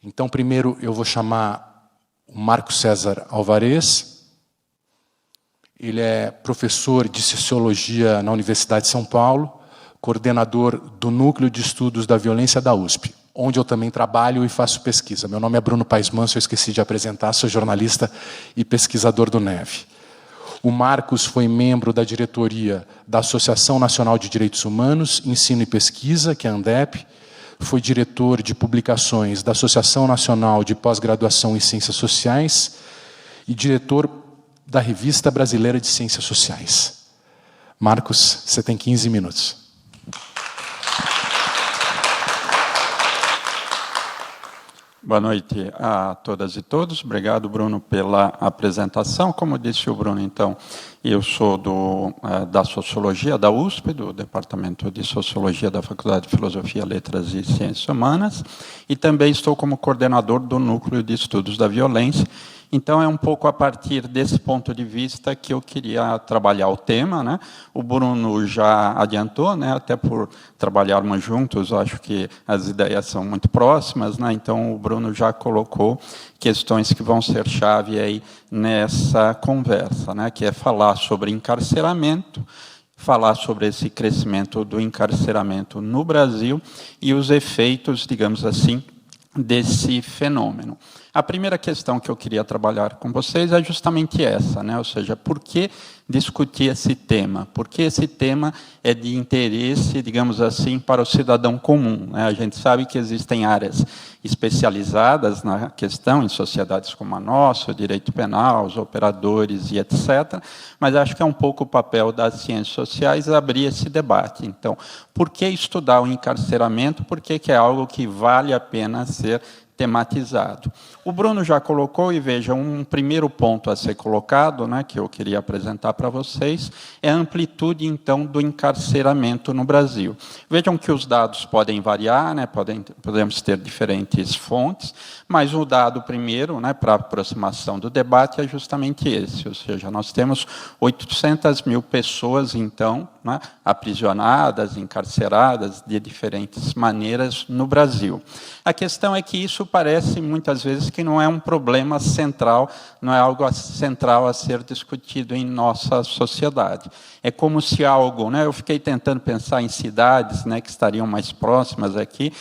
Então, primeiro eu vou chamar o Marco César Alvarez. Ele é professor de Sociologia na Universidade de São Paulo, coordenador do Núcleo de Estudos da Violência da USP, onde eu também trabalho e faço pesquisa. Meu nome é Bruno Paes Manso, eu esqueci de apresentar, sou jornalista e pesquisador do NEV. O Marcos foi membro da diretoria da Associação Nacional de Direitos Humanos, Ensino e Pesquisa, que é a ANDEP, foi diretor de publicações da Associação Nacional de Pós-Graduação em Ciências Sociais e diretor da Revista Brasileira de Ciências Sociais. Marcos, você tem 15 minutos. Boa noite a todas e todos. Obrigado, Bruno, pela apresentação. Como disse o Bruno, então, eu sou da Sociologia da USP, do Departamento de Sociologia da Faculdade de Filosofia, Letras e Ciências Humanas, e também estou como coordenador do Núcleo de Estudos da Violência. Então, é um pouco a partir desse ponto de vista que eu queria trabalhar o tema, né? O Bruno já adiantou, né? Até por trabalharmos juntos, acho que as ideias são muito próximas, né? Então, o Bruno já colocou questões que vão ser chave aí nessa conversa, né? Que é falar sobre encarceramento, falar sobre esse crescimento do encarceramento no Brasil e os efeitos, digamos assim, desse fenômeno. A primeira questão que eu queria trabalhar com vocês é justamente essa, né? Ou seja, por que discutir esse tema? Porque esse tema é de interesse, digamos assim, para o cidadão comum, né? A gente sabe que existem áreas especializadas na questão, em sociedades como a nossa, o direito penal, os operadores e etc., mas acho que é um pouco o papel das ciências sociais abrir esse debate. Então, por que estudar o encarceramento? Por que é algo que vale a pena ser tematizado? O Bruno já colocou, e veja, um primeiro ponto a ser colocado, né, que eu queria apresentar para vocês, é a amplitude, então, do encarceramento no Brasil. Vejam que os dados podem variar, né, podemos ter diferentes fontes, mas o dado primeiro, né, para aproximação do debate, é justamente esse, ou seja, nós temos 800 mil pessoas, então, né, aprisionadas, encarceradas de diferentes maneiras no Brasil. A questão é que isso parece, muitas vezes, que não é um problema central, não é algo central a ser discutido em nossa sociedade. É como se algo, né, eu fiquei tentando pensar em cidades, né, que estariam mais próximas aqui,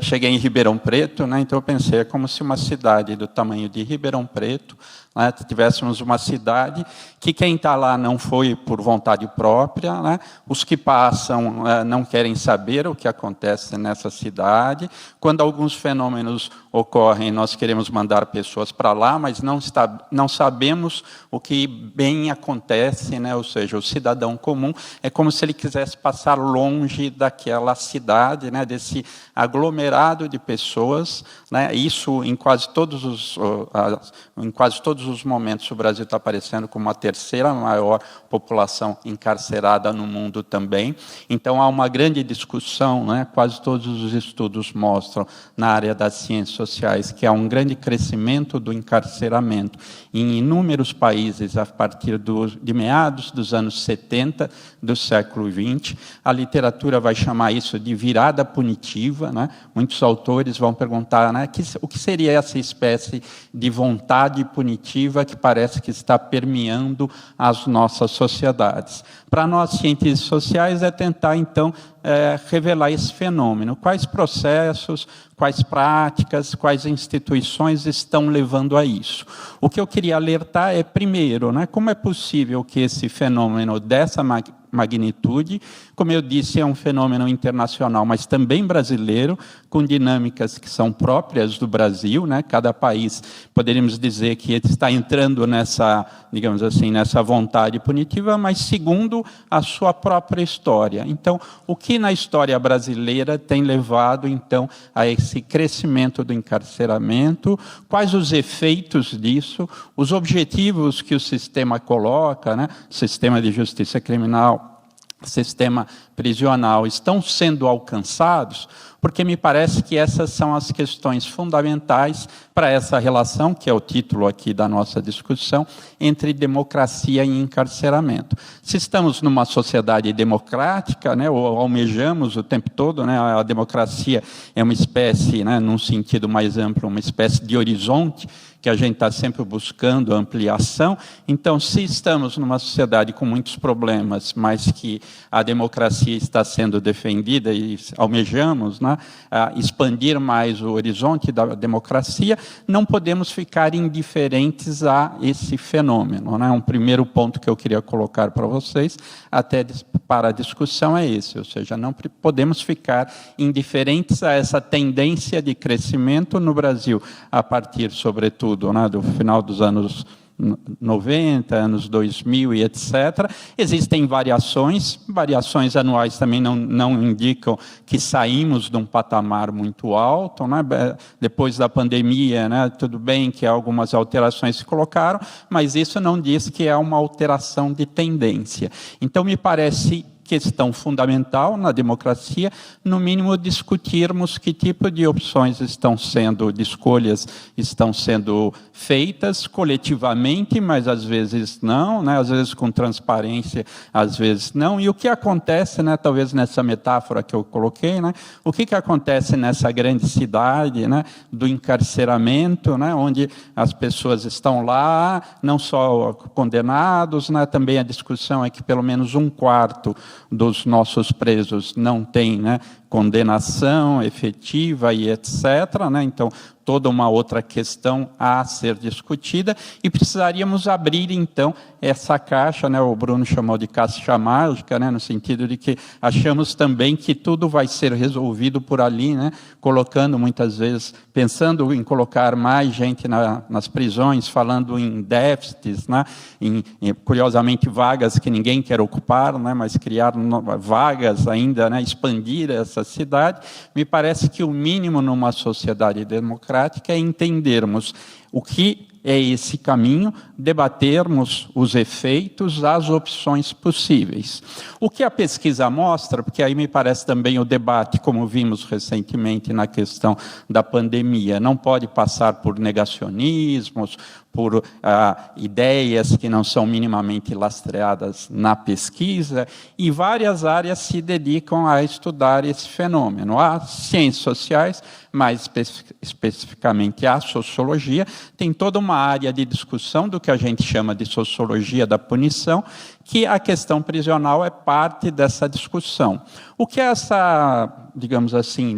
cheguei em Ribeirão Preto, né, então eu pensei, é como se uma cidade do tamanho de Ribeirão Preto, né, tivéssemos uma cidade que quem está lá não foi por vontade própria, né, os que passam não querem saber o que acontece nessa cidade, quando alguns fenômenos ocorrem, nós queremos mandar pessoas para lá, mas não sabemos o que bem acontece, né, ou seja, o cidadão comum é como se ele quisesse passar longe daquela cidade, né, desse aglomerado de pessoas, né, isso em quase todos os momentos o Brasil está aparecendo como a terceira maior população encarcerada no mundo também. Então, há uma grande discussão, né? Quase todos os estudos mostram, na área das ciências sociais, que há um grande crescimento do encarceramento em inúmeros países a partir de meados dos anos 70 do século XX. A literatura vai chamar isso de virada punitiva, né? Muitos autores vão perguntar, né, o que seria essa espécie de vontade punitiva que parece que está permeando as nossas sociedades. Para nós, cientistas sociais, é tentar, então, revelar esse fenômeno. Quais processos, quais práticas, quais instituições estão levando a isso? O que eu queria alertar é, primeiro, né, como é possível que esse fenômeno dessa magnitude, como eu disse, é um fenômeno internacional, mas também brasileiro, com dinâmicas que são próprias do Brasil, né? Cada país, poderíamos dizer que está entrando nessa, digamos assim, nessa vontade punitiva, mas segundo a sua própria história. Então, o que na história brasileira tem levado, então, a esse crescimento do encarceramento? Quais os efeitos disso? Os objetivos que o sistema coloca, né? O sistema de justiça criminal sistema prisional estão sendo alcançados, porque me parece que essas são as questões fundamentais para essa relação, que é o título aqui da nossa discussão, entre democracia e encarceramento. Se estamos numa sociedade democrática, né, ou almejamos o tempo todo, né, a democracia é uma espécie, né, num sentido mais amplo, uma espécie de horizonte, que a gente está sempre buscando ampliação. Então, se estamos numa sociedade com muitos problemas, mas que a democracia está sendo defendida e almejamos, né, expandir mais o horizonte da democracia, não podemos ficar indiferentes a esse fenômeno, né? Um primeiro ponto que eu queria colocar para vocês, até para a discussão, é esse, ou seja, não podemos ficar indiferentes a essa tendência de crescimento no Brasil, a partir, sobretudo, né, do final dos anos 90, anos 2000 e etc. Existem variações anuais também não indicam que saímos de um patamar muito alto, né? Depois da pandemia, né, tudo bem que algumas alterações se colocaram, mas isso não diz que é uma alteração de tendência. Então, me parece questão fundamental na democracia, no mínimo discutirmos que tipo de opções de escolhas estão sendo feitas coletivamente, mas às vezes não, né? Às vezes com transparência, às vezes não. E o que acontece, né, talvez nessa metáfora que eu coloquei, né, o que acontece nessa grande cidade, né, do encarceramento, né, onde as pessoas estão lá, não só condenados, né, também a discussão é que pelo menos 1/4 dos nossos presos não tem, né, condenação efetiva e etc., né? Então, toda uma outra questão a ser discutida, e precisaríamos abrir, então, essa caixa, né, o Bruno chamou de caixa mágica, né, no sentido de que achamos também que tudo vai ser resolvido por ali, né, colocando muitas vezes, pensando em colocar mais gente nas prisões, falando em déficits, né, curiosamente, vagas que ninguém quer ocupar, né, mas criar vagas ainda, né, expandir essa cidade. Me parece que o mínimo numa sociedade democrática é entendermos o que é esse caminho, debatermos os efeitos, as opções possíveis. O que a pesquisa mostra, porque aí me parece também o debate, como vimos recentemente na questão da pandemia, não pode passar por negacionismos, por ideias que não são minimamente lastreadas na pesquisa, e várias áreas se dedicam a estudar esse fenômeno. As ciências sociais, mais especificamente a sociologia, tem toda uma área de discussão do que a gente chama de sociologia da punição, que a questão prisional é parte dessa discussão. O que essa, digamos assim,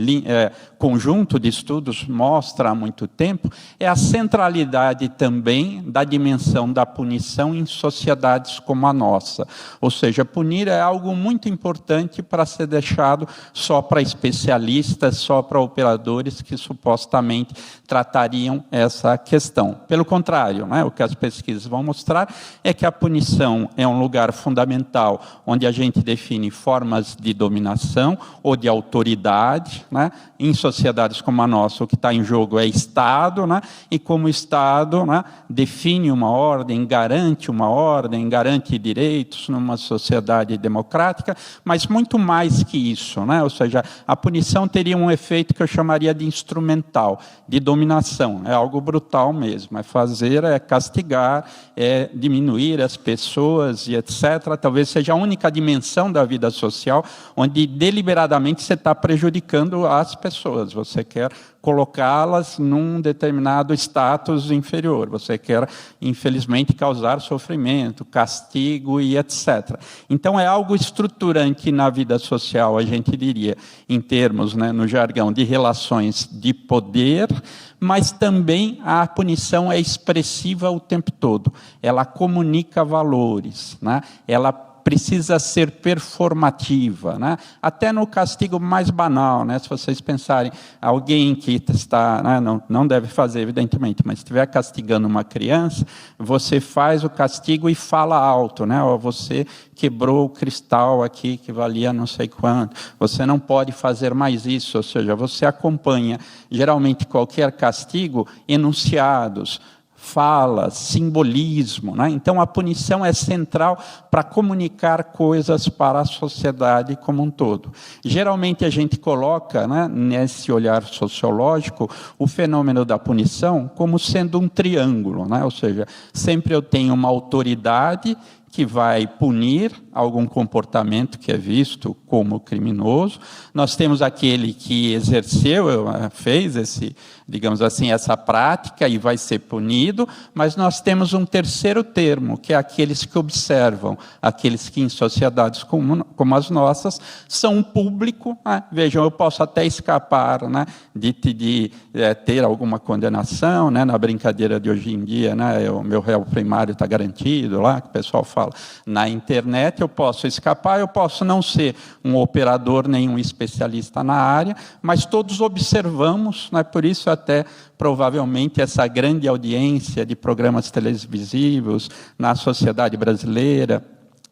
conjunto de estudos mostra há muito tempo é a centralidade também da dimensão da punição em sociedades como a nossa. Ou seja, punir é algo muito importante para ser deixado só para especialistas, só para operadores que supostamente tratariam essa questão. Pelo contrário, né, o que as pesquisas vão mostrar é que a punição é um lugar fundamental onde a gente define formas de dominação ou de autoridade, né? Em sociedades como a nossa, o que está em jogo é Estado, né? E como Estado, né, define uma ordem, garante direitos numa sociedade democrática, mas muito mais que isso, né? Ou seja, a punição teria um efeito que eu chamaria de instrumental, de dominação, é algo brutal mesmo, é castigar, é diminuir as pessoas e etc. Talvez seja a única dimensão da vida social onde deliberadamente você está prejudicando as pessoas, você quer colocá-las num determinado status inferior, você quer, infelizmente, causar sofrimento, castigo e etc. Então, é algo estruturante na vida social, a gente diria, em termos, né, no jargão, de relações de poder, mas também a punição é expressiva o tempo todo, ela comunica valores, né? Ela precisa ser performativa, né? Até no castigo mais banal, né? Se vocês pensarem, alguém que está, né, não deve fazer, evidentemente, mas se estiver castigando uma criança, você faz o castigo e fala alto, né? Ou você quebrou o cristal aqui que valia não sei quanto, você não pode fazer mais isso, ou seja, você acompanha, geralmente, qualquer castigo, enunciados, falas, simbolismo, né? Então, a punição é central para comunicar coisas para a sociedade como um todo. Geralmente, a gente coloca, né, nesse olhar sociológico, o fenômeno da punição como sendo um triângulo, né? Ou seja, sempre eu tenho uma autoridade que vai punir algum comportamento que é visto como criminoso. Nós temos aquele que exerceu, fez digamos assim, essa prática e vai ser punido, mas nós temos um terceiro termo, que é aqueles que observam, aqueles que em sociedades como as nossas são um público, né? Vejam, eu posso até escapar, né, de ter alguma condenação, né, na brincadeira de hoje em dia, né, o meu réu primário está garantido, lá que o pessoal fala. Na internet eu posso escapar, eu posso não ser um operador nem um especialista na área, mas todos observamos, né, por isso até provavelmente essa grande audiência de programas televisivos na sociedade brasileira,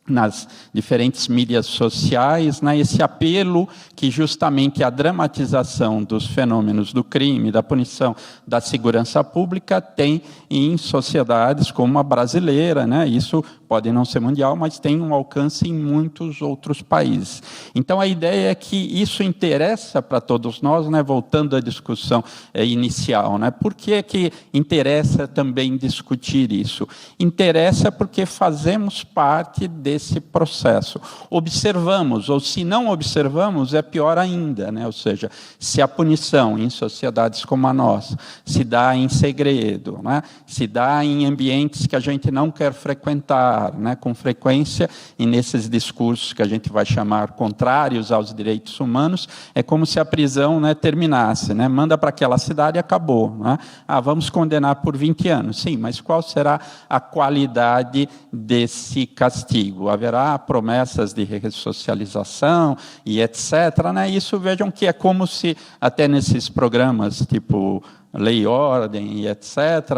nas diferentes mídias sociais, né, esse apelo que justamente a dramatização dos fenômenos do crime, da punição, da segurança pública tem em sociedades como a brasileira, né? Isso pode não ser mundial, mas tem um alcance em muitos outros países. Então, a ideia é que isso interessa para todos nós, né? Voltando à discussão inicial, né? Por que é que interessa também discutir isso? Interessa porque fazemos parte desse processo. Observamos, ou se não observamos, é pior ainda, né? Ou seja, se a punição em sociedades como a nossa se dá em segredo, né? Se dá em ambientes que a gente não quer frequentar, né, com frequência, e nesses discursos que a gente vai chamar contrários aos direitos humanos, é como se a prisão, né, terminasse, né, manda para aquela cidade e acabou, né? Vamos condenar por 20 anos, sim, mas qual será a qualidade desse castigo? Haverá promessas de ressocialização e etc., né? Isso, vejam que é como se, até nesses programas tipo Lei e Ordem e etc.,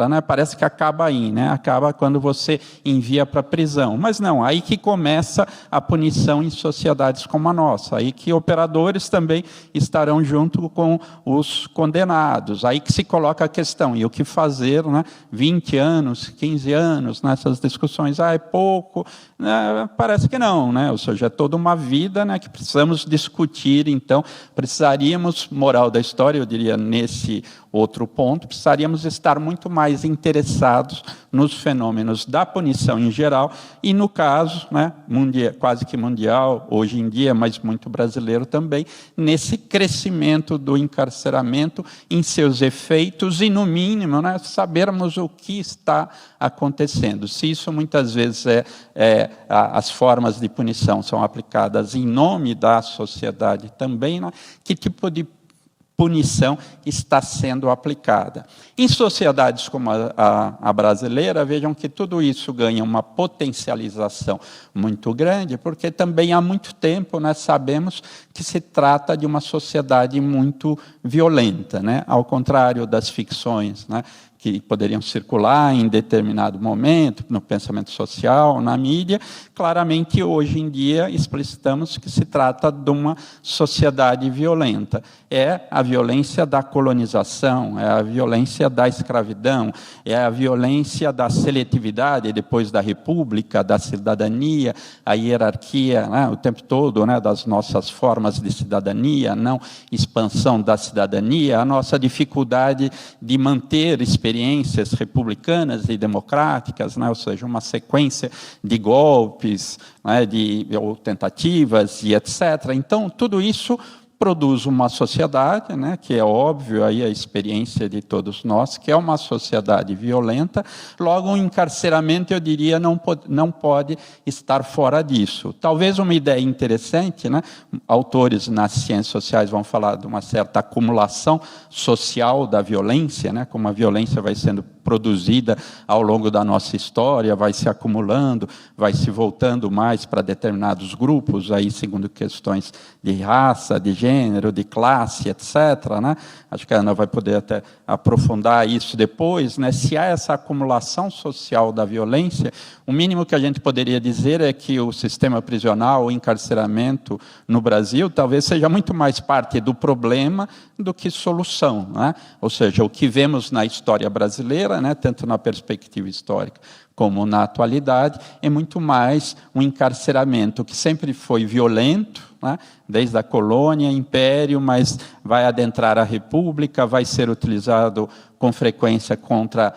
né, parece que acaba aí, né, acaba quando você envia para a prisão. Mas não, aí que começa a punição em sociedades como a nossa, aí que operadores também estarão junto com os condenados, aí que se coloca a questão, e o que fazer, né, 20 anos, 15 anos, nessas discussões, é pouco, parece que não, né, ou seja, é toda uma vida, né, que precisamos discutir, então, precisaríamos, moral da história, eu diria, nesse outro ponto, precisaríamos estar muito mais interessados nos fenômenos da punição em geral e, no caso, né, quase que mundial, hoje em dia, mas muito brasileiro também, nesse crescimento do encarceramento em seus efeitos e, no mínimo, né, sabermos o que está acontecendo. Se isso muitas vezes as formas de punição são aplicadas em nome da sociedade também, né, que tipo de punição está sendo aplicada. Em sociedades como a brasileira, vejam que tudo isso ganha uma potencialização muito grande, porque também há muito tempo nós sabemos que se trata de uma sociedade muito violenta, né? Ao contrário das ficções, né, que poderiam circular em determinado momento, no pensamento social, na mídia, claramente, hoje em dia, explicitamos que se trata de uma sociedade violenta. É a violência da colonização, é a violência da escravidão, é a violência da seletividade, depois da república, da cidadania, a hierarquia, né, o tempo todo, né, das nossas formas de cidadania, a não expansão da cidadania, a nossa dificuldade de manter experiências republicanas e democráticas, né, ou seja, uma sequência de golpes, né, ou tentativas e etc. Então, tudo isso produz uma sociedade, né, que é óbvio aí a experiência de todos nós, que é uma sociedade violenta. Logo, o encarceramento, eu diria, não pode estar fora disso. Talvez uma ideia interessante, né, autores nas ciências sociais vão falar de uma certa acumulação social da violência, né, como a violência vai sendo produzida ao longo da nossa história, vai se acumulando, vai se voltando mais para determinados grupos, aí segundo questões de raça, de gênero, de classe, etc., né? Acho que a Ana vai poder até aprofundar isso depois, né? Se há essa acumulação social da violência, o mínimo que a gente poderia dizer é que o sistema prisional, o encarceramento no Brasil, talvez seja muito mais parte do problema do que solução, né? Ou seja, o que vemos na história brasileira agora, né, tanto na perspectiva histórica como na atualidade, é muito mais um encarceramento que sempre foi violento, né, desde a colônia, império, mas vai adentrar a república, vai ser utilizado com frequência contra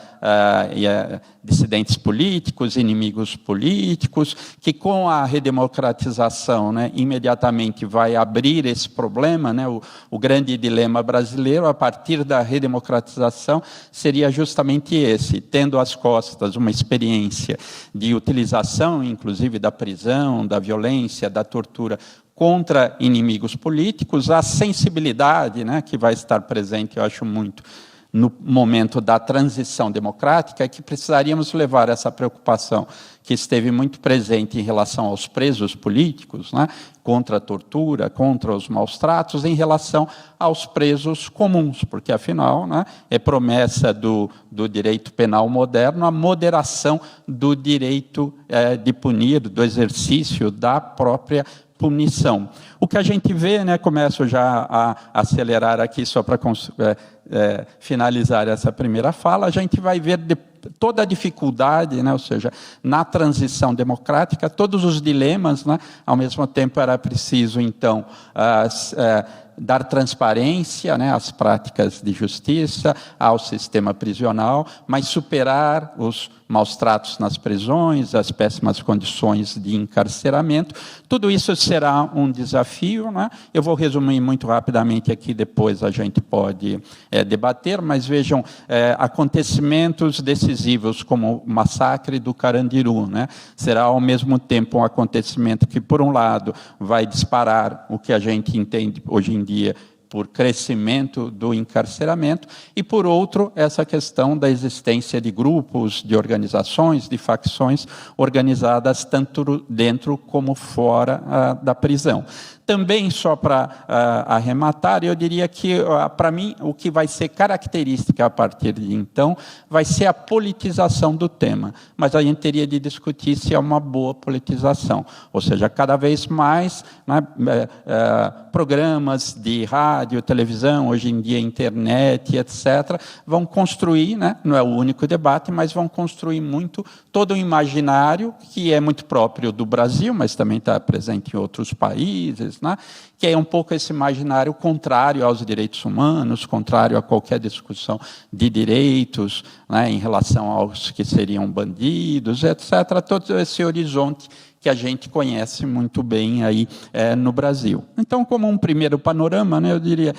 dissidentes políticos, inimigos políticos, que com a redemocratização, né, imediatamente vai abrir esse problema, né, o grande dilema brasileiro, a partir da redemocratização, seria justamente esse, tendo às costas uma experiência de utilização, inclusive, da prisão, da violência, da tortura, contra inimigos políticos, a sensibilidade, né, que vai estar presente, eu acho muito, no momento da transição democrática, é que precisaríamos levar essa preocupação que esteve muito presente em relação aos presos políticos, né, contra a tortura, contra os maus-tratos, em relação aos presos comuns, porque, afinal, né, é promessa do direito penal moderno a moderação do direito de punir, do exercício da própria punição. O que a gente vê, né, começo já a acelerar aqui só para finalizar essa primeira fala, a gente vai ver toda a dificuldade, né, ou seja, na transição democrática, todos os dilemas, né, ao mesmo tempo era preciso, então, dar transparência, né, às práticas de justiça, ao sistema prisional, mas superar os maus-tratos nas prisões, as péssimas condições de encarceramento. Tudo isso será um desafio, né? Eu vou resumir muito rapidamente aqui, depois a gente pode debater, mas vejam, acontecimentos decisivos como o massacre do Carandiru, né? Será ao mesmo tempo um acontecimento que, por um lado, vai disparar o que a gente entende hoje em dia por crescimento do encarceramento, e, por outro, essa questão da existência de grupos, de organizações, de facções organizadas tanto dentro como fora da prisão. Também, só para arrematar, eu diria que, para mim, o que vai ser característica a partir de então vai ser a politização do tema. Mas a gente teria de discutir se é uma boa politização. Ou seja, cada vez mais, né, programas de rádio, televisão, hoje em dia internet, etc., vão construir, né, não é o único debate, mas vão construir muito todo um imaginário que é muito próprio do Brasil, mas também está presente em outros países, né, que é um pouco esse imaginário contrário aos direitos humanos, contrário a qualquer discussão de direitos, né, em relação aos que seriam bandidos, etc., todo esse horizonte que a gente conhece muito bem aí no Brasil. Então, como um primeiro panorama, né, eu diria,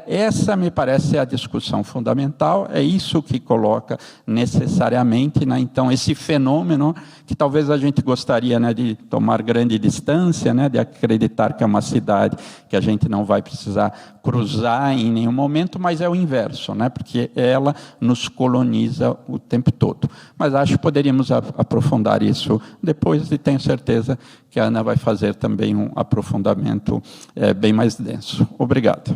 essa me parece a discussão fundamental, é isso que coloca necessariamente, né, então, esse fenômeno que talvez a gente gostaria, né, de tomar grande distância, né, de acreditar que é uma cidade que a gente não vai precisar cruzar em nenhum momento, mas é o inverso, né, porque ela nos coloniza o tempo todo. Mas acho que poderíamos aprofundar isso depois, e tenho certeza que a Ana vai fazer também um aprofundamento bem mais denso. Obrigado.